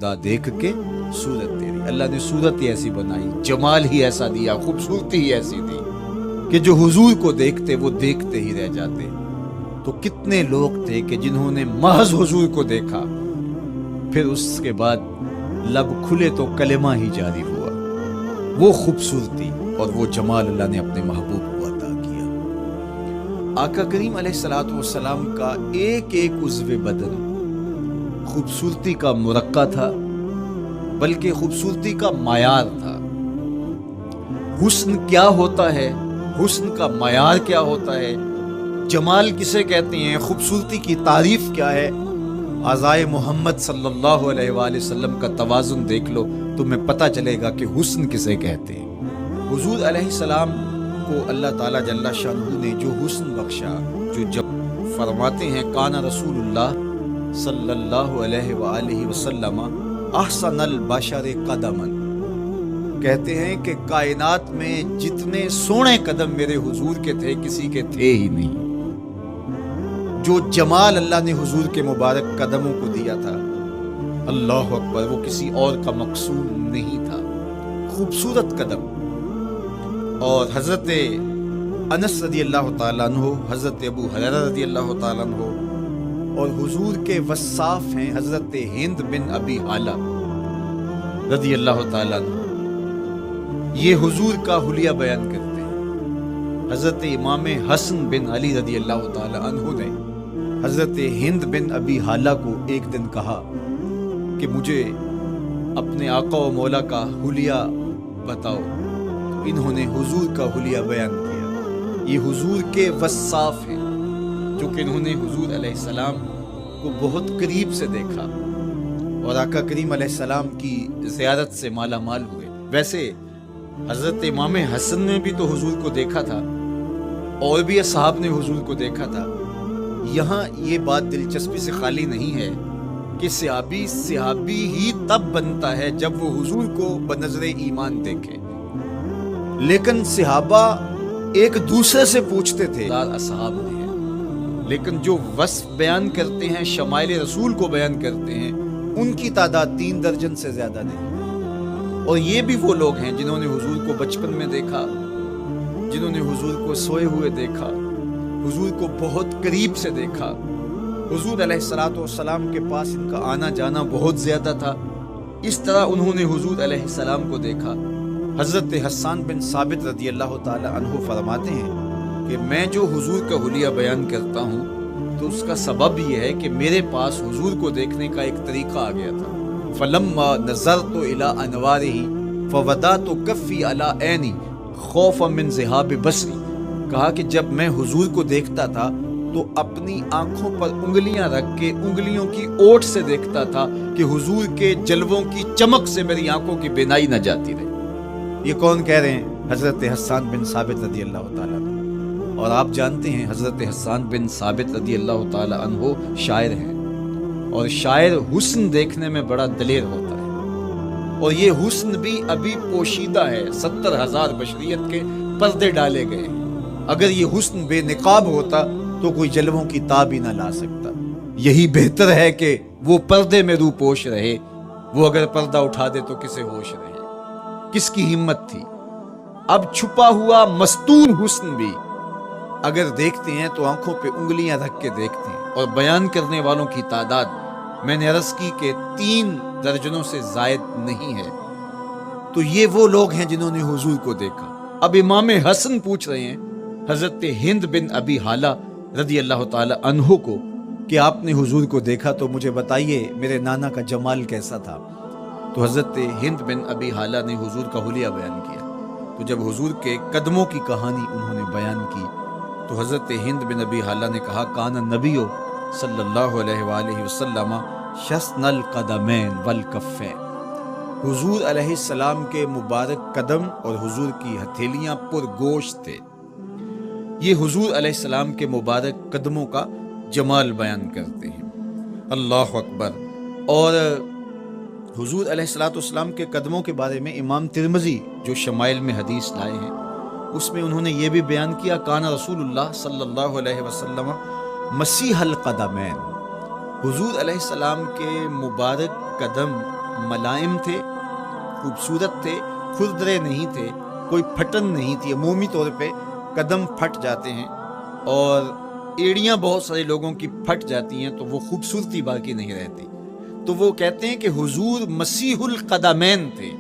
خدا دیکھ کے صورت تیری، اللہ نے صورت ہی ایسی بنائی، جمال ہی ایسا دیا، خوبصورتی ہی ایسی دی کہ جو حضور کو دیکھتے وہ دیکھتے ہی رہ جاتے۔ تو کتنے لوگ تھے کہ جنہوں نے محض حضور کو دیکھا، پھر اس کے بعد لب کھلے تو کلمہ ہی جاری ہوا۔ وہ خوبصورتی اور وہ جمال اللہ نے اپنے محبوب کو عطا کیا۔ آقا کریم علیہ الصلوۃ والسلام کا ایک ایک عضو بدن خوبصورتی کا مرقع تھا، بلکہ خوبصورتی کا معیار تھا۔ حسن کیا ہوتا ہے، حسن کا معیار کیا ہوتا ہے، جمال کسے کہتے ہیں، خوبصورتی کی تعریف کیا ہے، اعضائے محمد صلی اللہ علیہ وآلہ وسلم کا توازن دیکھ لو، تمہیں پتہ چلے گا کہ حسن کسے کہتے ہیں۔ حضور علیہ السلام کو اللہ تعالیٰ جل شانہ نے جو حسن بخشا، جو جب فرماتے ہیں کان رسول اللہ صلی اللہ علیہ وآلہ وسلم احسن البشر قدما، کہتے ہیں کہ کائنات میں جتنے سونے قدم میرے حضور کے تھے کسی کے تھے ہی نہیں۔ جو جمال اللہ نے حضور کے مبارک قدموں کو دیا تھا، اللہ اکبر، وہ کسی اور کا مقصود نہیں تھا، خوبصورت قدم۔ اور حضرت انس رضی اللہ تعالیٰ عنہ، حضرت ابو ہریرہ رضی اللہ تعالیٰ عنہ، اور حضور کے وصاف ہیں حضرت ہند بن ابی حالہ رضی اللہ تعالیٰ عنہ، یہ حضور کا حلیہ بیان کرتے ہیں۔ حضرت امام حسن بن علی رضی اللہ تعالیٰ عنہ نے حضرت ہند بن ابی حالہ کو ایک دن کہا کہ مجھے اپنے آقا و مولا کا حلیہ بتاؤ، تو انہوں نے حضور کا حلیہ بیان کیا۔ یہ حضور کے وصاف ہیں، جو کہ انہوں نے حضور علیہ السلام کو بہت قریب سے دیکھا اور آقا کریم علیہ السلام کی زیارت سے مالا مال ہوئے۔ ویسے حضرت امام حسن نے بھی تو حضور کو دیکھا تھا، اور بھی اصحاب نے حضور کو دیکھا تھا۔ یہاں یہ بات دلچسپی سے خالی نہیں ہے کہ صحابی ہی تب بنتا ہے جب وہ حضور کو بنظر ایمان دیکھے، لیکن صحابہ ایک دوسرے سے پوچھتے تھے، اصحاب نے ہیں، لیکن جو وصف بیان کرتے ہیں، شمائل رسول کو بیان کرتے ہیں، ان کی تعداد 3 درجن سے زیادہ نہیں۔ اور یہ بھی وہ لوگ ہیں جنہوں نے حضور کو بچپن میں دیکھا، جنہوں نے حضور کو سوئے ہوئے دیکھا، حضور کو بہت قریب سے دیکھا۔ حضور علیہ الصلوۃ والسلام کے پاس ان کا آنا جانا بہت زیادہ تھا، اس طرح انہوں نے حضور علیہ السلام کو دیکھا۔ حضرت حسان بن ثابت رضی اللہ تعالی عنہ فرماتے ہیں کہ میں جو حضور کا حلیہ بیان کرتا ہوں تو اس کا سبب یہ ہے کہ میرے پاس حضور کو دیکھنے کا ایک طریقہ آ گیا تھا۔ فلما نظرت الى انوارہ فوضعت کفی علی عینی خوفا من ذہاب بصری، کہا کہ جب میں حضور کو دیکھتا تھا تو اپنی آنکھوں پر انگلیاں رکھ کے انگلیوں کی اوٹ سے دیکھتا تھا کہ حضور کے جلووں کی چمک سے میری آنکھوں کی بینائی نہ جاتی رہے۔ یہ کون کہہ رہے ہیں؟ حضرت حسان بن ثابت رضی اللہ تعالیٰ عنہ۔ اور آپ جانتے ہیں حضرت حسان بن ثابت رضی اللہ تعالیٰ عنہ شاعر ہیں، اور شاعر حسن دیکھنے میں بڑا دلیر ہوتا ہے، اور یہ حسن بھی ابھی پوشیدہ ہے، 70,000 بشریت کے پردے ڈالے گئے ہیں۔ اگر یہ حسن بے نقاب ہوتا تو کوئی جلووں کی تاب ہی نہ لا سکتا۔ یہی بہتر ہے کہ وہ پردے میں روح پوش رہے، وہ اگر پردہ اٹھا دے تو کسے ہوش رہے، کس کی ہمت تھی۔ اب چھپا ہوا مستور حسن بھی اگر دیکھتے ہیں تو آنکھوں پہ انگلیاں رکھ کے دیکھتے ہیں، اور بیان کرنے والوں کی تعداد میں نے عرض کی کہ 3 درجنوں سے زائد نہیں ہے۔ تو یہ وہ لوگ ہیں جنہوں نے حضور کو دیکھا۔ اب امام حسن پوچھ رہے ہیں حضرت ہند بن ابی حالہ رضی اللہ تعالی عنہ کو کہ آپ نے حضور کو دیکھا تو مجھے بتائیے میرے نانا کا جمال کیسا تھا۔ تو حضرت ہند بن ابی حالہ نے حضور کا حلیہ بیان کیا۔ تو جب حضور کے قدموں کی کہانی انہوں نے بیان کی تو حضرت ہند بن ابی حالہ نے کہا کان النبی صلی اللہ علیہ وآلہ وسلم شسن القدمین والکفین، حضور علیہ السلام کے مبارک قدم اور حضور کی ہتھیلیاں پر گوشت تھے۔ یہ حضور علیہ السلام کے مبارک قدموں کا جمال بیان کرتے ہیں۔ اللہ اکبر۔ اور حضور علیہ السلام کے قدموں کے بارے میں امام ترمذی جو شمائل میں حدیث لائے ہیں اس میں انہوں نے یہ بھی بیان کیا کان رسول اللہ صلی اللہ علیہ وسلم مسیح القدمین، حضور علیہ السلام کے مبارک قدم ملائم تھے، خوبصورت تھے، کھردرے نہیں تھے، کوئی پھٹن نہیں تھی. عمومی طور پہ قدم پھٹ جاتے ہیں اور ایڑیاں بہت سارے لوگوں کی پھٹ جاتی ہیں تو وہ خوبصورتی باقی نہیں رہتی. تو وہ کہتے ہیں کہ حضور مسیح القدمین تھے،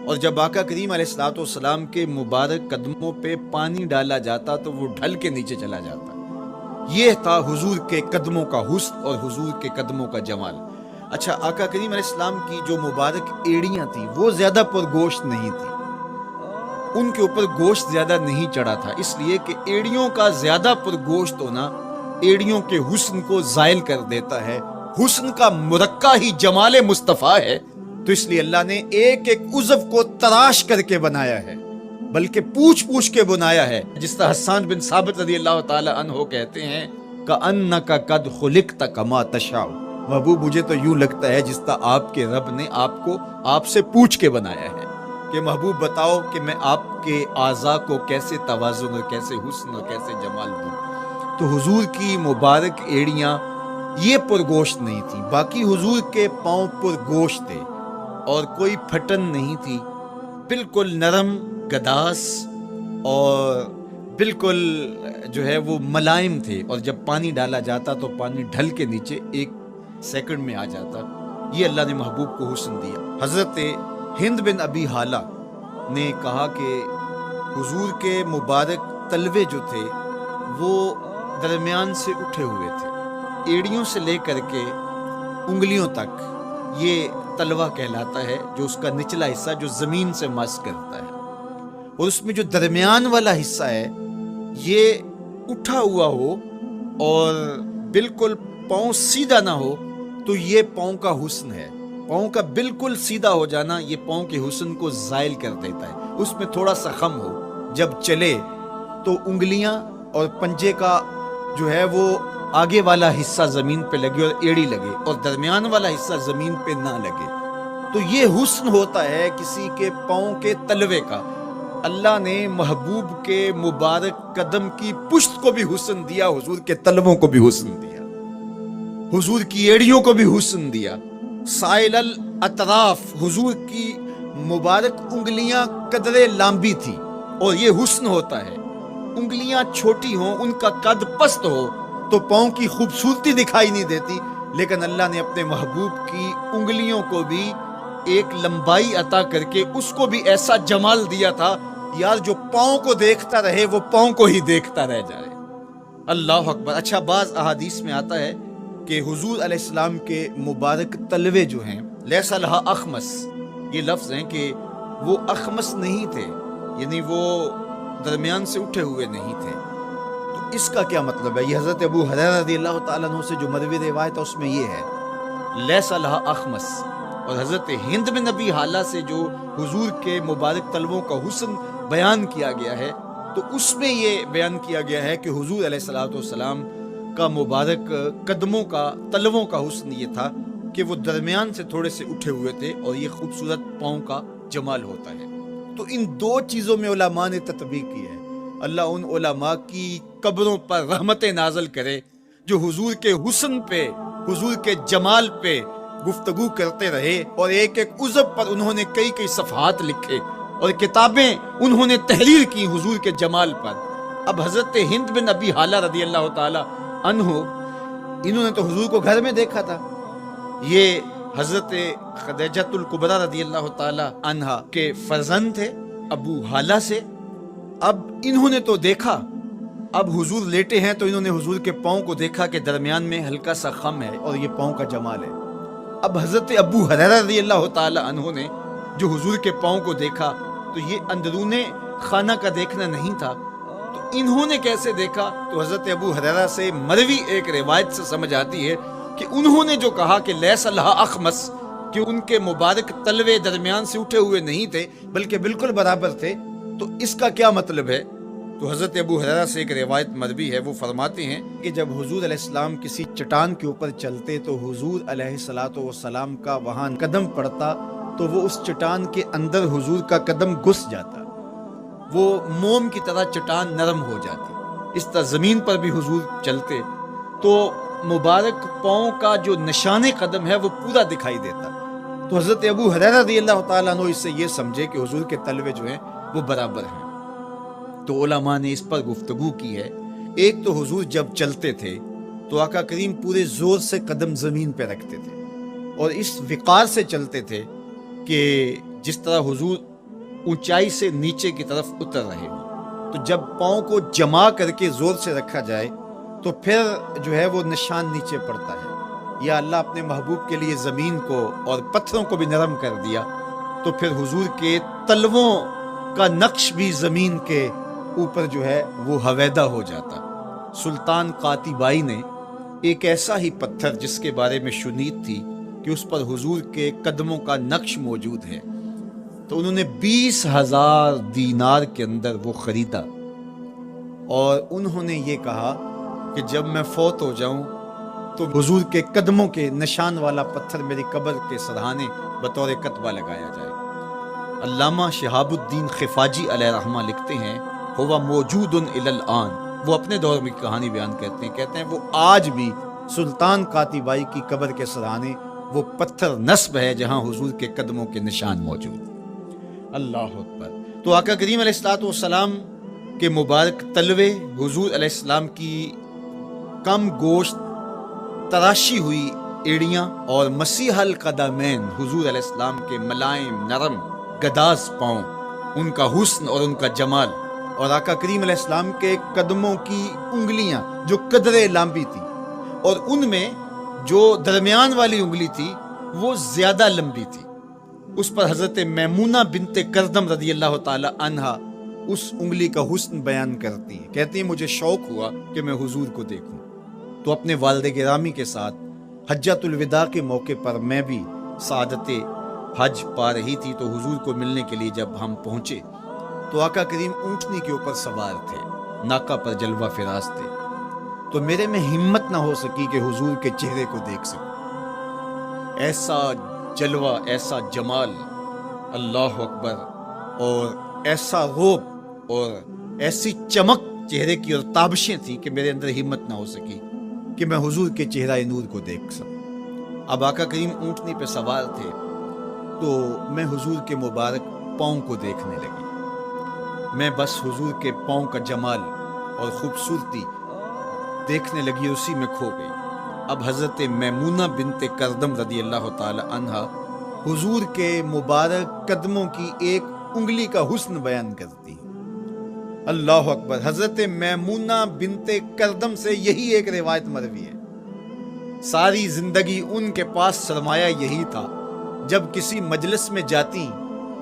اور جب آقا کریم علیہ الصلوۃ والسلام کے مبارک قدموں پہ پانی ڈالا جاتا تو وہ ڈھل کے نیچے چلا جاتا. یہ تھا حضور کے قدموں کا حسن اور حضور کے قدموں کا جمال. اچھا، آقا کریم علیہ السلام کی جو مبارک ایڑیاں تھیں وہ زیادہ پرگوشت نہیں تھی، ان کے اوپر گوشت زیادہ نہیں چڑھا تھا، اس لیے کہ ایڑیوں کا زیادہ پرگوشت ہونا ایڑیوں کے حسن کو زائل کر دیتا ہے. حسن کا مرقع ہی جمال مصطفیٰ ہے، تو اس لیے اللہ نے ایک ایک عضو کو تراش کر کے بنایا ہے، بلکہ پوچھ پوچھ کے بنایا ہے. جس طرح حسان بن ثابت رضی اللہ تعالی عنہ کہتے ہیں کأنک قد خلقت کما تشاء، محبوب مجھے تو یوں لگتا ہے جس طرح آپ کے رب نے آپ کو آپ سے پوچھ کے بنایا ہے کہ محبوب بتاؤ کہ میں آپ کے اعضاء کو کیسے توازن اور کیسے حسن اور کیسے جمال دوں. تو حضور کی مبارک ایڑیاں یہ پرگوشت نہیں تھی، باقی حضور کے پاؤں پرگوشت تھے اور کوئی پھٹن نہیں تھی، بالکل نرم گداس اور بالکل جو ہے وہ ملائم تھے. اور جب پانی ڈالا جاتا تو پانی ڈھل کے نیچے 1 سیکنڈ میں آ جاتا. یہ اللہ نے محبوب کو حسن دیا. حضرت ہند بن ابی حالہ نے کہا کہ حضور کے مبارک تلوے جو تھے وہ درمیان سے اٹھے ہوئے تھے، ایڑیوں سے لے کر کے انگلیوں تک یہ تلوہ کہلاتا ہے، جو اس کا نچلا حصہ جو زمین سے مس کرتا ہے، اور اس میں جو درمیان والا حصہ ہے یہ اٹھا ہوا ہو اور بالکل پاؤں سیدھا نہ ہو تو یہ پاؤں کا حسن ہے. پاؤں کا بالکل سیدھا ہو جانا یہ پاؤں کے حسن کو زائل کر دیتا ہے. اس میں تھوڑا سا خم ہو، جب چلے تو انگلیاں اور پنجے کا جو ہے وہ آگے والا حصہ زمین پہ لگے اور ایڑی لگے، اور درمیان والا حصہ زمین پہ نہ لگے، تو یہ حسن ہوتا ہے کسی کے پاؤں کے تلوے کا. اللہ نے محبوب کے مبارک قدم کی پشت کو بھی حسن دیا، حضور کے تلووں کو بھی حسن دیا، حضور کی ایڑیوں کو بھی حسن دیا. سائل الاطراف، حضور کی مبارک انگلیاں قدرے لامبی تھی، اور یہ حسن ہوتا ہے. انگلیاں چھوٹی ہوں، ان کا قد پست ہو تو پاؤں کی خوبصورتی دکھائی نہیں دیتی، لیکن اللہ نے اپنے محبوب کی انگلیوں کو بھی ایک لمبائی عطا کر کے اس کو بھی ایسا جمال دیا تھا یار جو پاؤں کو دیکھتا رہے وہ پاؤں کو ہی دیکھتا رہ جائے. اللہ اکبر. اچھا، بعض احادیث میں آتا ہے کہ حضور علیہ السلام کے مبارک تلوے جو ہیں لیس لہا اخمس، یہ لفظ ہیں کہ وہ اخمس نہیں تھے، یعنی وہ درمیان سے اٹھے ہوئے نہیں تھے. تو اس کا کیا مطلب ہے؟ یہ حضرت ابو ہریرہ رضی اللہ تعالیٰ عنہ سے جو مروی روایت ہے اس میں یہ ہے لیس لہا اخمس. اور حضرت ہند بن ابی حالہ سے جو حضور کے مبارک تلووں کا حسن بیان کیا گیا ہے تو اس میں یہ بیان کیا گیا ہے کہ حضور علیہ الصلوۃ والسلام کا مبارک قدموں کا تلووں کا حسن یہ تھا کہ وہ درمیان سے تھوڑے سے اٹھے ہوئے تھے، اور یہ خوبصورت پاؤں کا جمال ہوتا ہے. تو ان 2 چیزوں میں علماء نے تطبیق کی ہے. اللہ ان علماء کی قبروں پر رحمت نازل کرے جو حضور کے حسن پہ، حضور کے جمال پہ گفتگو کرتے رہے، اور ایک ایک عضو پر انہوں نے کئی صفحات لکھے اور کتابیں انہوں نے تحریر کی حضور کے جمال پر. اب حضرت ہند بن ابی حالہ رضی اللہ تعالی عنہ، انہوں نے تو حضور کو گھر میں دیکھا تھا، یہ حضرت خدیجۃ الکبریٰ رضی اللہ تعالی عنہا کے فرزند تھے ابو حالہ سے. اب انہوں نے تو دیکھا، اب حضور لیٹے ہیں تو انہوں نے حضور کے پاؤں کو دیکھا کہ درمیان میں ہلکا سا خم ہے اور یہ پاؤں کا جمال ہے. اب حضرت ابو ہریرہ رضی اللہ تعالی عنہ نے جو حضور کے پاؤں کو دیکھا تو یہ اندرون خانہ کا دیکھنا نہیں تھا، تو انہوں نے کیسے دیکھا؟ تو حضرت ابو ہریرہ سے مروی ایک روایت سے سمجھ آتی ہے کہ انہوں نے جو کہا کہ لیس لہا اخمس، کہ ان کے مبارک تلوے درمیان سے اٹھے ہوئے نہیں تھے بلکہ بالکل برابر تھے، تو اس کا کیا مطلب ہے؟ تو حضرت ابو ہریرہ سے ایک روایت مروی ہے، وہ فرماتے ہیں کہ جب حضور علیہ السلام کسی چٹان کے اوپر چلتے تو حضور علیہ الصلوۃ والسلام کا وہاں قدم پڑتا تو وہ اس چٹان کے اندر حضور کا قدم گھس جاتا، وہ موم کی طرح چٹان نرم ہو جاتی. اس طرح زمین پر بھی حضور چلتے تو مبارک پاؤں کا جو نشان قدم ہے وہ پورا دکھائی دیتا. تو تو حضرت ابو ہریرہ رضی اللہ تعالیٰ عنہ اس سے یہ سمجھے کہ حضور کے تلوے جو ہیں وہ برابر ہیں۔ تو علماء نے اس پر گفتگو کی ہے۔ ایک تو حضور جب چلتے تھے تو آقا کریم پورے زور سے قدم زمین پہ رکھتے تھے اور اس وقار سے چلتے تھے کہ جس طرح حضور اونچائی سے نیچے کی طرف اتر رہے ہوں۔ تو جب پاؤں کو جما کر کے زور سے رکھا جائے تو پھر جو ہے وہ نشان نیچے پڑتا ہے۔ یا اللہ اپنے محبوب کے لیے زمین کو اور پتھروں کو بھی نرم کر دیا تو پھر حضور کے تلووں کا نقش بھی زمین کے اوپر جو ہے وہ ہویدہ ہو جاتا۔ سلطان قاتیبائی نے ایک ایسا ہی پتھر جس کے بارے میں شنید تھی کہ اس پر حضور کے قدموں کا نقش موجود ہے، تو انہوں نے 20,000 دینار کے اندر وہ خریدا اور انہوں نے یہ کہا کہ جب میں فوت ہو جاؤں تو حضور کے قدموں کے نشان والا پتھر میری قبر کے سرہانے بطور کتبہ لگایا جائے۔ علامہ شہاب الدین خفاجی علیہ رحمہ لکھتے ہیں ہوا موجود الی الآن، وہ اپنے دور میں کہانی بیان کہتے ہیں وہ آج بھی سلطان قاتیبائی کی قبر کے سرہانے وہ پتھر نصب ہے جہاں حضور کے قدموں کے نشان موجود۔ اللہ اکبر۔ تو آقا کریم علیہ الصلوۃ والسلام کے مبارک تلوے، حضور علیہ السلام کی کم گوشت تراشی ہوئی ایڑیاں اور مسیح القدمین، حضور علیہ السلام کے ملائم نرم گداز پاؤں، ان کا حسن اور ان کا جمال، اور آقا کریم علیہ السلام کے قدموں کی انگلیاں جو قدرے لمبی تھی اور ان میں جو درمیان والی انگلی تھی وہ زیادہ لمبی تھی، اس پر حضرت میمونہ بنت کردم رضی اللہ تعالی عنہا اس انگلی کا حسن بیان کرتی ہیں، کہتی ہیں مجھے شوق ہوا کہ میں حضور کو دیکھوں، تو اپنے والد گرامی کے ساتھ حجۃ الوداع کے موقع پر میں بھی سعادت حج پا رہی تھی، تو حضور کو ملنے کے لیے جب ہم پہنچے تو آقا کریم اونٹنی کے اوپر سوار تھے، ناکہ پر جلوہ فراز تھے، تو میرے میں ہمت نہ ہو سکی کہ حضور کے چہرے کو دیکھ سکوں۔ ایسا جلوہ، ایسا جمال، اللہ اکبر، اور ایسا روب اور ایسی چمک چہرے کی اور تابشیں تھیں کہ میرے اندر ہمت نہ ہو سکی کہ میں حضور کے چہرہ نور کو دیکھ سکوں۔ اب آقا کریم اونٹنی پہ سوار تھے تو میں حضور کے مبارک پاؤں کو دیکھنے لگی، میں بس حضور کے پاؤں کا جمال اور خوبصورتی دیکھنے لگی، اسی میں کھو گئی۔ اب حضرت میمونہ بنت کردم رضی اللہ تعالی عنہا حضور کے مبارک قدموں کی ایک انگلی کا حسن بیان کرتی ہیں۔ اللہ اکبر۔ حضرت میمونہ بنت کردم سے یہی ایک روایت مروی ہے، ساری زندگی ان کے پاس سرمایہ یہی تھا، جب کسی مجلس میں جاتی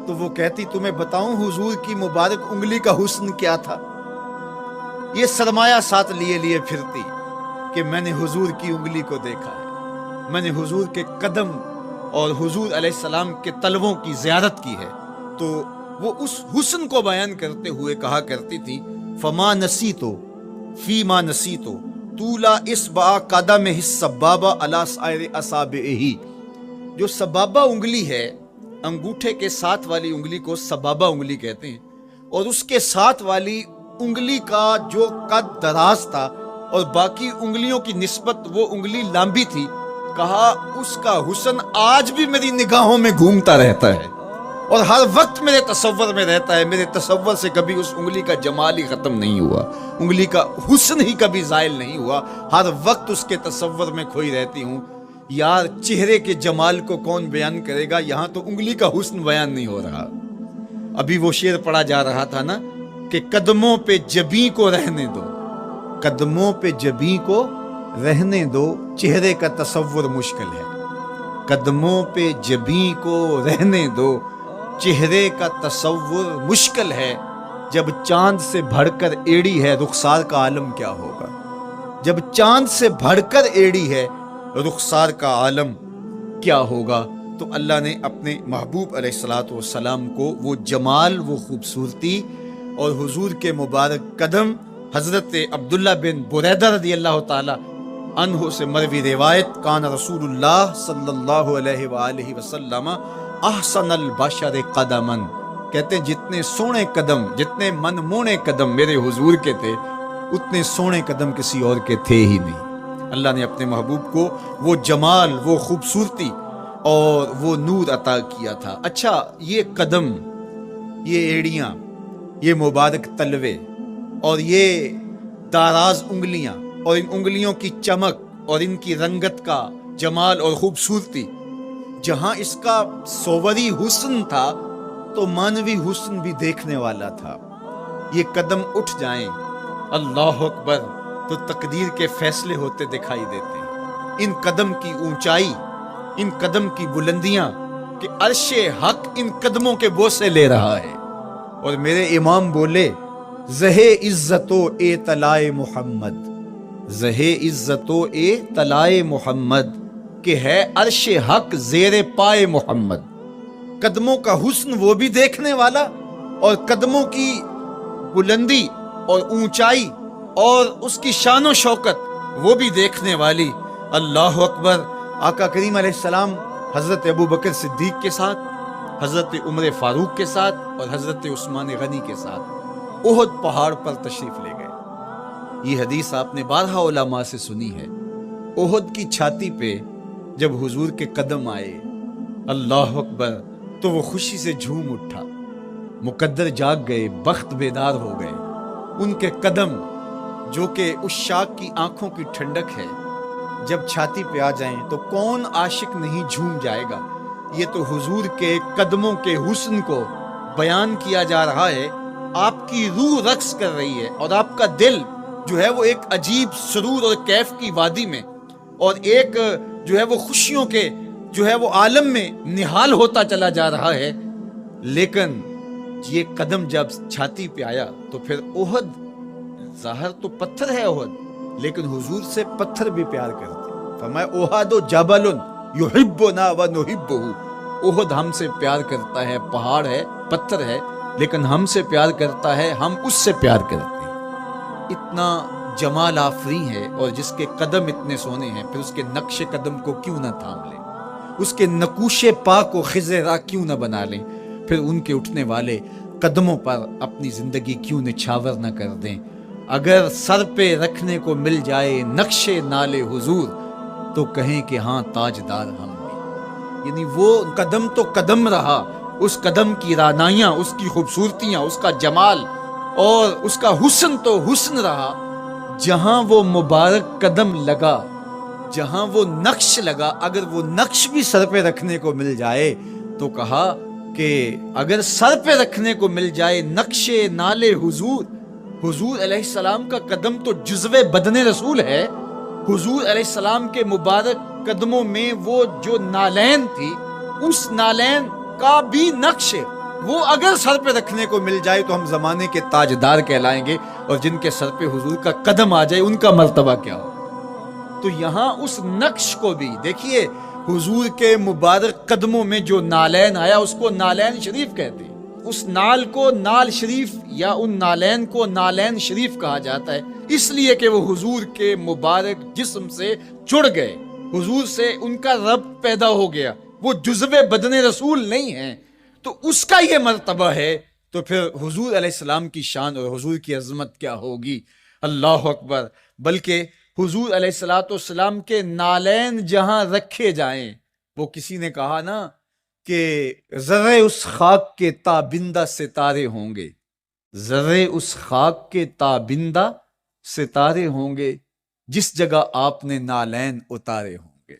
تو وہ کہتی تمہیں بتاؤں حضور کی مبارک انگلی کا حسن کیا تھا، یہ سرمایہ ساتھ لیے پھرتی کہ میں نے حضور کی انگلی کو دیکھا ہے، میں نے حضور کے قدم اور حضور علیہ السلام کے تلووں کی زیارت کی ہے۔ تو وہ اس حسن کو بیان کرتے ہوئے کہا کرتی تھی فما نسیتو فیما نسیتو طولا اصبع قدمہ السبابہ علی سائر اصابعہ، جو سبابہ انگلی ہے، انگوٹھے کے ساتھ والی انگلی کو سبابہ انگلی کہتے ہیں، اور اس کے ساتھ والی انگلی کا جو قد دراز تھا اور باقی انگلیوں کی نسبت وہ انگلی لمبی تھی، کہا اس کا حسن آج بھی میری نگاہوں میں گھومتا رہتا ہے اور ہر وقت میرے تصور میں رہتا ہے، میرے تصور سے کبھی اس انگلی کا جمال ہی ختم نہیں ہوا، انگلی کا حسن ہی کبھی زائل نہیں ہوا، ہر وقت اس کے تصور میں کھوئی رہتی ہوں۔ یار چہرے کے جمال کو کون بیان کرے گا، یہاں تو انگلی کا حسن بیان نہیں ہو رہا۔ ابھی وہ شعر پڑھا جا رہا تھا نا کہ قدموں پہ جبیں کو رہنے دو، قدموں پہ جبیں کو رہنے دو، چہرے کا تصور مشکل ہے، قدموں پہ جبیں کو رہنے دو، چہرے کا تصور مشکل ہے، جب چاند سے بڑھ کر ایڑی ہے رخسار کا عالم کیا ہوگا، جب چاند سے بڑھ کر ایڑی ہے رخسار کا عالم کیا ہوگا۔ تو اللہ نے اپنے محبوب علیہ الصلوۃ والسلام کو وہ جمال، وہ خوبصورتی اور حضور کے مبارک قدم، حضرت عبداللہ بن بریدہ رضی اللہ تعالی عنہ سے مروی روایت کان رسول اللہ صلی اللہ علیہ وآلہ وسلم احسن البشر قدما، کہتے ہیں جتنے سونے قدم، جتنے من مونے قدم میرے حضور کے تھے، اتنے سونے قدم کسی اور کے تھے ہی نہیں۔ اللہ نے اپنے محبوب کو وہ جمال، وہ خوبصورتی، اور وہ نور عطا کیا تھا۔ اچھا، یہ قدم، یہ ایڑیاں، یہ مبارک تلوے اور یہ داراز انگلیاں اور ان انگلیوں کی چمک اور ان کی رنگت کا جمال اور خوبصورتی، جہاں اس کا صوری حسن تھا تو مانوی حسن بھی دیکھنے والا تھا۔ یہ قدم اٹھ جائیں، اللہ اکبر، تو تقدیر کے فیصلے ہوتے دکھائی دیتے ہیں۔ ان قدم کی اونچائی، ان قدم کی بلندیاں کہ عرش حق ان قدموں کے بوسے لے رہا ہے۔ اور میرے امام بولے، زہے عزت و اے طلائے محمد، زہے عزت و اے طلائے محمد، کہ ہے عرش حق زیر پائے محمد۔ قدموں کا حسن وہ بھی دیکھنے والا، اور قدموں کی بلندی اور اونچائی اور اس کی شان و شوکت وہ بھی دیکھنے والی۔ اللہ اکبر۔ آقا کریم علیہ السلام حضرت ابوبکر صدیق کے ساتھ، حضرت عمر فاروق کے ساتھ اور حضرت عثمان غنی کے ساتھ احد پہاڑ پر تشریف لے گئے۔ یہ حدیث آپ نے بارہا علماء سے سنی ہے۔ احد کی چھاتی پہ جب حضور کے قدم آئے، اللہ اکبر، تو وہ خوشی سے جھوم اٹھا، مقدر جاگ گئے، بخت بیدار ہو گئے۔ ان کے قدم جو کہ اس شاک کی آنکھوں کی ٹھنڈک ہے، جب چھاتی پہ آ جائیں تو کون عاشق نہیں جھوم جائے گا۔ یہ تو حضور کے قدموں کے حسن کو بیان کیا جا رہا ہے۔ آپ کی روح رقص کر رہی ہے اور آپ کا دل جو ہے وہ ایک عجیب سرور اور کیف کی وادی میں اور ایک جو ہے وہ خوشیوں کے جو ہے وہ عالم میں نہال ہوتا چلا جا رہا ہے۔ لیکن یہ قدم جب چھاتی پہ آیا تو پھر احد، ظاہر تو پتھر ہے احد، لیکن حضور سے پتھر بھی پیار کرتے۔ فرمایا احد جبل یحبنا ونحبہ، احد ہم سے پیار کرتا ہے، پہاڑ ہے، پتھر ہے، لیکن ہم سے پیار کرتا ہے، ہم اس سے پیار کرتے ہیں۔ اتنا جمال آفریں ہے اور جس کے قدم اتنے سونے ہیں، پھر اس کے نقش قدم کو کیوں نہ تھام لیں، اس کے نقوش پا کو خضر راہ کیوں نہ بنا لیں، پھر ان کے اٹھنے والے قدموں پر اپنی زندگی کیوں نچھاور نہ کر دیں۔ اگر سر پہ رکھنے کو مل جائے نقش نال حضور تو کہیں کہ ہاں تاجدار ہم بھی۔ یعنی وہ قدم تو قدم رہا، اس قدم کی رعنائیاں، اس کی خوبصورتیاں، اس کا جمال اور اس کا حسن تو حسن رہا۔ جہاں وہ مبارک قدم لگا، جہاں وہ نقش لگا، اگر وہ نقش بھی سر پہ رکھنے کو مل جائے تو کہا کہ اگر سر پہ رکھنے کو مل جائے نقش نال حضور، حضور علیہ السلام کا قدم تو جزو بدن رسول ہے۔ حضور علیہ السلام کے مبارک قدموں میں وہ جو نالین تھی، اس نالین کا بھی نقش وہ اگر سر پہ رکھنے کو مل جائے تو ہم زمانے کے تاجدار کہلائیں گے، اور جن کے سر پہ حضور کا قدم آ جائے ان کا مرتبہ کیا ہو۔ تو یہاں اس نقش کو بھی دیکھیے، حضور کے مبارک قدموں میں جو نالین آیا اس کو نالین شریف کہتے ہیں۔ اس نال کو نال شریف یا ان نالین کو نالین شریف کہا جاتا ہے، اس لیے کہ وہ حضور کے مبارک جسم سے جڑ گئے، حضور سے ان کا ربط پیدا ہو گیا، وہ جزو بدن رسول نہیں ہیں، تو اس کا یہ مرتبہ ہے۔ تو پھر حضور علیہ السلام کی شان اور حضور کی عظمت کیا ہوگی، اللہ اکبر۔ بلکہ حضور علیہ السلام کے نالین جہاں رکھے جائیں، وہ کسی نے کہا نا کہ ذرے اس خاک کے تابندہ ستارے ہوں گے، ذرے اس خاک کے تابندہ ستارے ہوں گے جس جگہ آپ نے نالین اتارے ہوں گے۔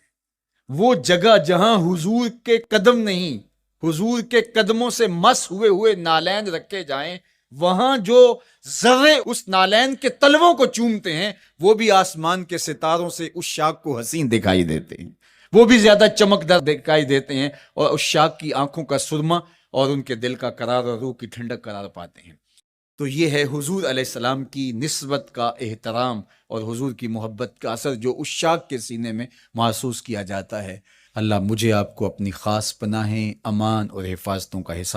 وہ جگہ جہاں حضور کے قدم نہیں، حضور کے قدموں سے مس ہوئے ہوئے نالین رکھے جائیں، وہاں جو ذرے اس نالین کے تلووں کو چومتے ہیں وہ بھی آسمان کے ستاروں سے اس شاخ کو حسین دکھائی دیتے ہیں، وہ بھی زیادہ چمکدار دکھائی دیتے ہیں، اور اس شاخ کی آنکھوں کا سرما اور ان کے دل کا قرار اور روح کی ٹھنڈک قرار پاتے ہیں۔ تو یہ ہے حضور علیہ السلام کی نسبت کا احترام اور حضور کی محبت کا اثر جو اس شاخ کے سینے میں محسوس کیا جاتا ہے۔ اللہ مجھے آپ کو اپنی خاص پناہیں، امان اور حفاظتوں کا حصہ